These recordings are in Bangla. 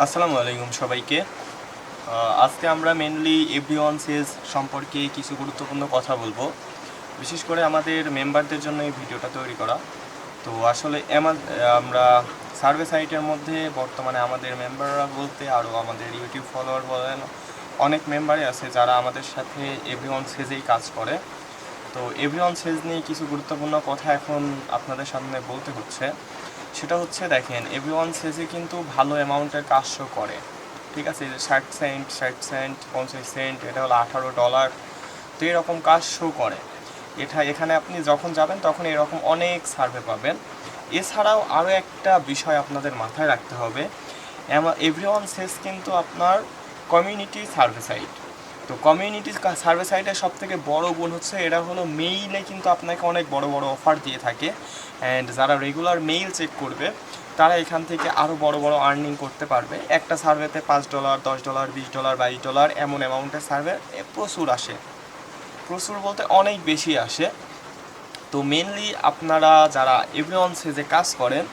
আসসালামু আলাইকুম সবাইকে। আজকে আমরা মেনলি এভরিওয়ান সেজ সম্পর্কে কিছু গুরুত্বপূর্ণ কথা বলবো। বিশেষ করে আমাদের মেম্বারদের জন্য এই ভিডিওটা তৈরি করা। তো আসলে আমরা সার্ভে সাইটের মধ্যে বর্তমানে আমাদের মেম্বাররা বলতে আরও আমাদের ইউটিউব ফলোয়ার বলেন অনেক মেম্বারই আছে যারা আমাদের সাথে এভরিওয়ান সেজেই কাজ করে। তো এভরিওয়ান সেজ নিয়ে কিছু গুরুত্বপূর্ণ কথা এখন আপনাদের সামনে বলতে হচ্ছে। সেটা হচ্ছে, দেখেন, এভরিওয়ান সেজে কিন্তু ভালো অ্যামাউন্টের কাজ শো করে। ঠিক আছে, 60 সেন্ট 50 সেন্ট, এটা হলো $18। তো এরকম কাজ শো করে। এখানে আপনি যখন যাবেন তখন এরকম অনেক সার্ভে পাবেন। এছাড়াও আরও একটা বিষয় আপনাদের মাথায় রাখতে হবে, এভরিওয়ান সেজ কিন্তু আপনার কমিউনিটি সার্ভে সাইট। তো কমিউনিটি সার্ভে সাইটের সবথেকে বড় গুণ হচ্ছে এটা হলো মেইলে কিন্তু আপনাকে অনেক বড় বড় অফার দিয়ে থাকে। অ্যান্ড যারা রেগুলার মেইল চেক করবে তারা এখান থেকে আরও বড় বড় আর্নিং করতে পারবে। একটা সার্ভেতে $5, $10, $20, $22 এমন অ্যামাউন্টের সার্ভে প্রচুর আসে। প্রচুর বলতে অনেক বেশি আসে। তো মেনলি আপনারা যারা এভরিওয়ান সেজে কাজ করেন,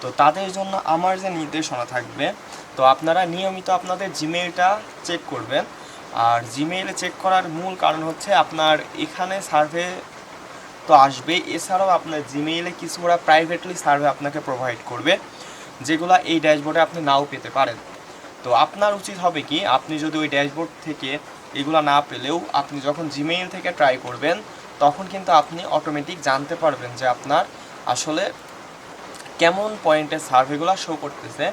তো তাদের জন্য আমার যে নির্দেশনা থাকবে, তো আপনারা নিয়মিত আপনাদের জিমেইলটা চেক করবেন। আর জিমেইলে চেক করার মূল কারণ হচ্ছে আপনার এখানে সার্ভে তো আসবে, এছাড়াও আপনার জিমেইলে কিছু ওরা প্রাইভেটলি সার্ভে আপনাকে প্রোভাইড করবে, যেগুলো এই ড্যাশবোর্ডে আপনি নাও পেতে পারেন। তো আপনার উচিত হবে কি, আপনি যদি ওই ড্যাশবোর্ড থেকে এগুলো না পেলেও আপনি যখন জিমেইল থেকে ট্রাই করবেন তখন কিন্তু আপনি অটোমেটিক জানতে পারবেন যে আপনার আসলে কেমন পয়েন্টের সার্ভেগুলো শো করতেছে।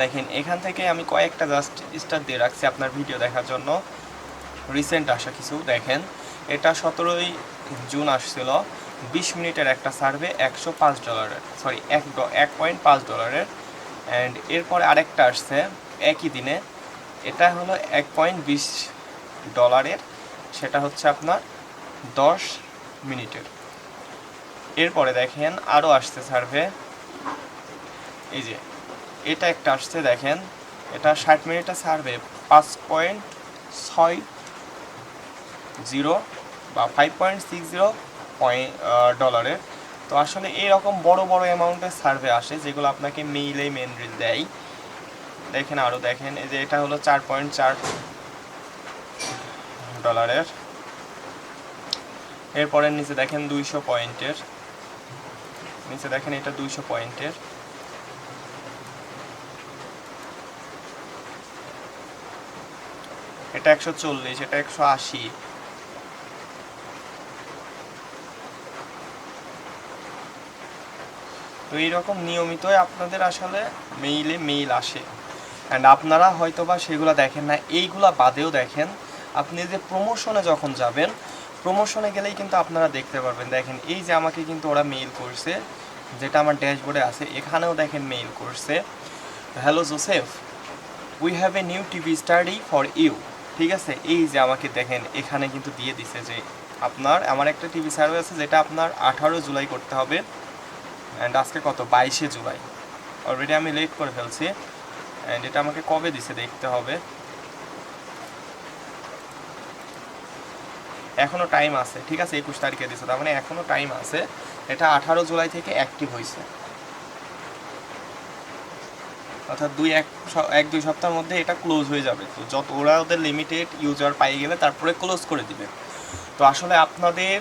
দেখেন, এখান থেকে আমি কয়েকটা জাস্ট স্টার দিয়ে রাখছি আপনার ভিডিও দেখার জন্য। রিসেন্ট আসা কিছু দেখেন, এটা 17ই জুন আসছিল। 20 মিনিটের একটা সার্ভে $105, সরি $1.5। অ্যান্ড এরপরে আরেকটা আসছে একই দিনে, এটা হলো $1.20, সেটা হচ্ছে আপনার 10 মিনিটের। এরপরে দেখেন আরও আসছে সার্ভে, এই যে এটা একটা আসছে, দেখেন এটা 60 মিনিটের সার্ভে $5.60 বা $5.60। তো আসলে এইরকম বড় বড় অ্যামাউন্টের সার্ভে আসে যেগুলো আপনাকে মেইলেই মেন রিল দেয়। দেখেন আরও দেখেন, এই যে এটা হলো $4.4। এরপরের নিচে দেখেন 200 পয়েন্টের, নিচে দেখেন এটা 200 পয়েন্টের। এটা 140, এটা 180। তো এইরকম নিয়মিতই আপনাদের আসলে মেইল আসে। অ্যান্ড আপনারা হয়তো বা সেগুলো দেখেন না, এইগুলা বাদেও দেখেন। আপনি যে প্রমোশনে যখন যাবেন, প্রমোশনে গেলেই কিন্তু আপনারা দেখতে পারবেন। দেখেন এই যে আমাকে কিন্তু ওরা মেইল করছে, যেটা আমার ড্যাশবোর্ডে আছে, এখানেও দেখেন মেইল করছে, hello Joseph, we have a new TV study for you. ঠিক আছে, এই যে আমাকে দেখেন এখানে কিন্তু দিয়ে দিছে যে আমার একটা টিভি সার্ভে আছে যেটা আপনার 18 জুলাই করতে হবে। অ্যান্ড আজকে কত, 22 জুলাই। অলরেডি আমি লেট করে ফেলছি। অ্যান্ড এটা আমাকে কবে দিছে দেখতে হবে, এখনও টাইম আছে। ঠিক আছে, 21 তারিখে দিছে, তার মানে এখনও টাইম আছে। এটা 18 জুলাই থেকে অ্যাক্টিভ হয়েছে, অর্থাৎ এক দুই সপ্তাহের মধ্যে এটা ক্লোজ হয়ে যাবে। তো ওরা ওদের লিমিটেড ইউজার পাই গেলে তারপরে ক্লোজ করে দিবে। তো আসলে আপনাদের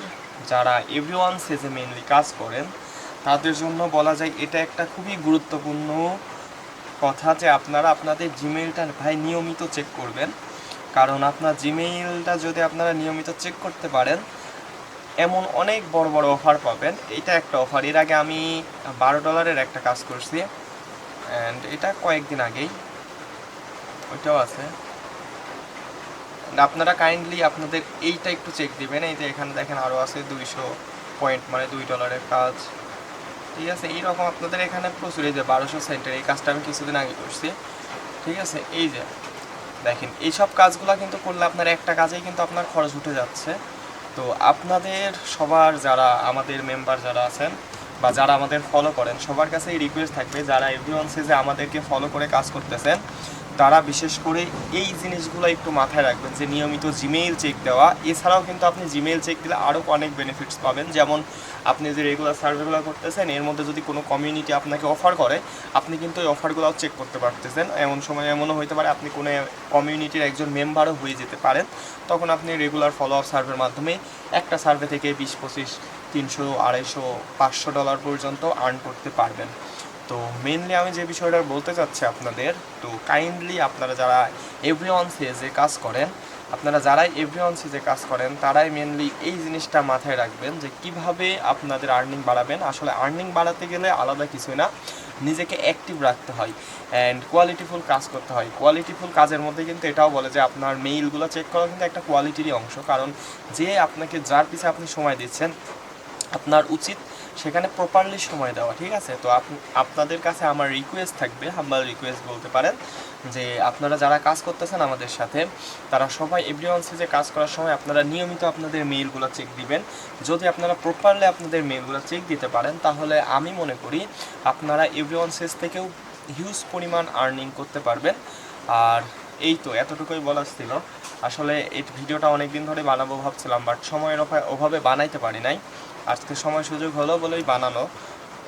যারা এভরিওয়ান সেজে মেইনলি কাজ করেন তাদের জন্য বলা যায় এটা একটা খুবই গুরুত্বপূর্ণ কথা যে আপনারা আপনাদের জিমেইলটা ভাই নিয়মিত চেক করবেন। কারণ আপনার জিমেইলটা যদি আপনারা নিয়মিত চেক করতে পারেন, এমন অনেক বড় বড় অফার পাবেন। এটা একটা অফার, এর আগে আমি $12 একটা কাজ করছি, অ্যান্ড এটা কয়েকদিন আগেই, ওইটাও আছে। আপনারা কাইন্ডলি আপনাদের এইটা একটু চেক দিবেন। এই যে এখানে দেখেন আরও আছে 200 পয়েন্ট, মানে $2 কাজ। ঠিক আছে, এইরকম আপনাদের এখানে প্রচুর, এই যে 1200 সেন্টের এই কাজটা আমি কিছুদিন আগে করছি। ঠিক আছে, এই যে দেখেন এইসব কাজগুলো কিন্তু করলে আপনার একটা কাজেই কিন্তু আপনার খরচ উঠে যাচ্ছে। তো আপনাদের সবার, যারা আমাদের মেম্বার যারা আছেন বা যারা আমাদের ফলো করেন, সবার কাছে এই রিকোয়েস্ট থাকবে, যারা এভরিওয়ান সেজে আমাদেরকে ফলো করে কাজ করতেছেন, তারা বিশেষ করে এই জিনিসগুলো একটু মাথায় রাখবেন যে নিয়মিত জিমেইল চেক দেওয়া। এছাড়াও কিন্তু আপনি জিমেইল চেক দিলে আরও অনেক বেনিফিটস পাবেন, যেমন আপনি যে রেগুলার সার্ভেগুলো করতেছেন এর মধ্যে যদি কোনো কমিউনিটি আপনাকে অফার করে আপনি কিন্তু ওই অফারগুলোও চেক করতে পারতেছেন। এমন সময় এমনও হতে পারে আপনি কোনো কমিউনিটির একজন মেম্বারও হয়ে যেতে পারেন, তখন আপনি রেগুলার ফলো আপ সার্ভের মাধ্যমে একটা সার্ভে থেকে 20-25, 300, 250, $500 পর্যন্ত আর্ন করতে পারবেন। তো মেনলি আমি যে বিষয়টা বলতে চাচ্ছি আপনাদের, তো কাইন্ডলি আপনারা যারা এভরিওয়ান সেজে কাজ করেন, আপনারা যারাই এভরিওয়ান সেজে কাজ করেন তারাই মেনলি এই জিনিসটা মাথায় রাখবেন যে কিভাবে আপনাদের আর্নিং বাড়াবেন। আসলে আর্নিং বাড়াতে গেলে আলাদা কিছুই না, নিজেকে অ্যাক্টিভ রাখতে হয় অ্যান্ড কোয়ালিটিফুল কাজ করতে হয়। কোয়ালিটিফুল কাজের মধ্যে কিন্তু এটাও বলে যে আপনার মেইলগুলো চেক করা কিন্তু একটা কোয়ালিটিরই অংশ, কারণ যে আপনাকে যার পিছে আপনি সময় দিচ্ছেন আপনার উচিত সেখানে প্রপারলি সময় দেওয়া, ঠিক আছে? তো আপনাদের কাছে আমার রিকোয়েস্ট থাকবে, হাম্বল রিকোয়েস্ট বলতে পারেন, যে আপনারা যারা কাজ করতেছেন আমাদের সাথে তারা সবাই এভরিওয়ান সেজে কাজ করার সময় আপনারা নিয়মিত আপনাদের মেইলগুলো চেক দিবেন। যদি আপনারা প্রপারলি আপনাদের মেইলগুলো চেক দিতে পারেন তাহলে আমি মনে করি আপনারা এভরিওয়ান সেজ থেকেও হিউজ পরিমাণ আর্নিং করতে পারবেন। আর এই তো এতটুকুই বলার ছিল। আসলে এই ভিডিওটা অনেক দিন ধরে বানাবো ভাবছিলাম, বাট সময়ের অভাবে বানাইতে পারি নাই, আজকে সময় সুযোগ হলো বলেই বানানো।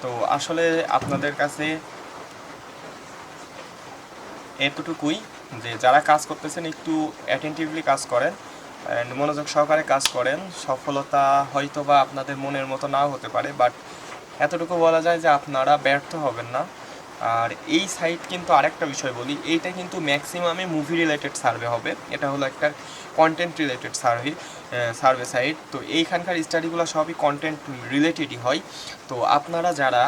তো আসলে আপনাদের কাছে এতটুকুই যে যারা কাজ করতেছেন একটু অ্যাটেন্টিভলি কাজ করেন অ্যান্ড মনোযোগ সহকারে কাজ করেন। সফলতা হয়তো বা আপনাদের মনের মতো নাও হতে পারে, বাট এতটুকু বলা যায় যে আপনারা ব্যর্থ হবেন না। আর এই সাইট কিন্তু আরেকটা বিষয় বলি, এইটা কিন্তু ম্যাক্সিমামে মুভি রিলেটেড সার্ভে হবে, এটা হলো একটা কন্টেন্ট রিলেটেড সার্ভে সাইট। তো এইখানকার স্টাডিগুলো সবই কন্টেন্ট রিলেটেডই হয়। তো আপনারা যারা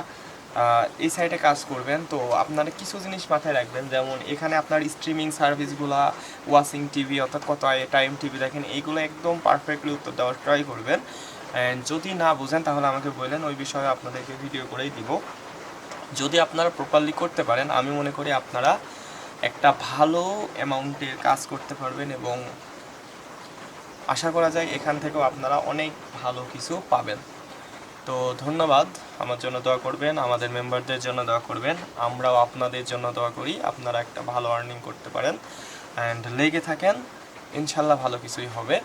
এই সাইটে কাজ করবেন তো আপনারা কিছু জিনিস মাথায় রাখবেন, যেমন এখানে আপনার স্ট্রিমিং সার্ভিসগুলো, ওয়াচিং টিভি অর্থাৎ কত টাইম টিভি দেখেন, এইগুলো একদম পারফেক্টলি উত্তর দেওয়ার ট্রাই করবেন। অ্যান্ড যদি না বুঝেন তাহলে আমাকে বললেন, ওই বিষয়ে আপনাদেরকে ভিডিও করেই দিব। যদি আপনারা প্রপারলি করতে পারেন আমি মনে করি আপনারা একটা ভালো অ্যামাউন্টের কাজ করতে পারবেন এবং আশা করা যায় এখান থেকেও আপনারা অনেক ভালো কিছু পাবেন। তো ধন্যবাদ, আমার জন্য দোয়া করবেন, আমাদের মেম্বারদের জন্য দোয়া করবেন, আমরাও আপনাদের জন্য দোয়া করি আপনারা একটা ভালো আর্নিং করতে পারেন অ্যান্ড লেগে থাকেন, ইনশাল্লাহ ভালো কিছুই হবে।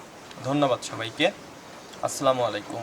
ধন্যবাদ সবাইকে, আসসালামু আলাইকুম।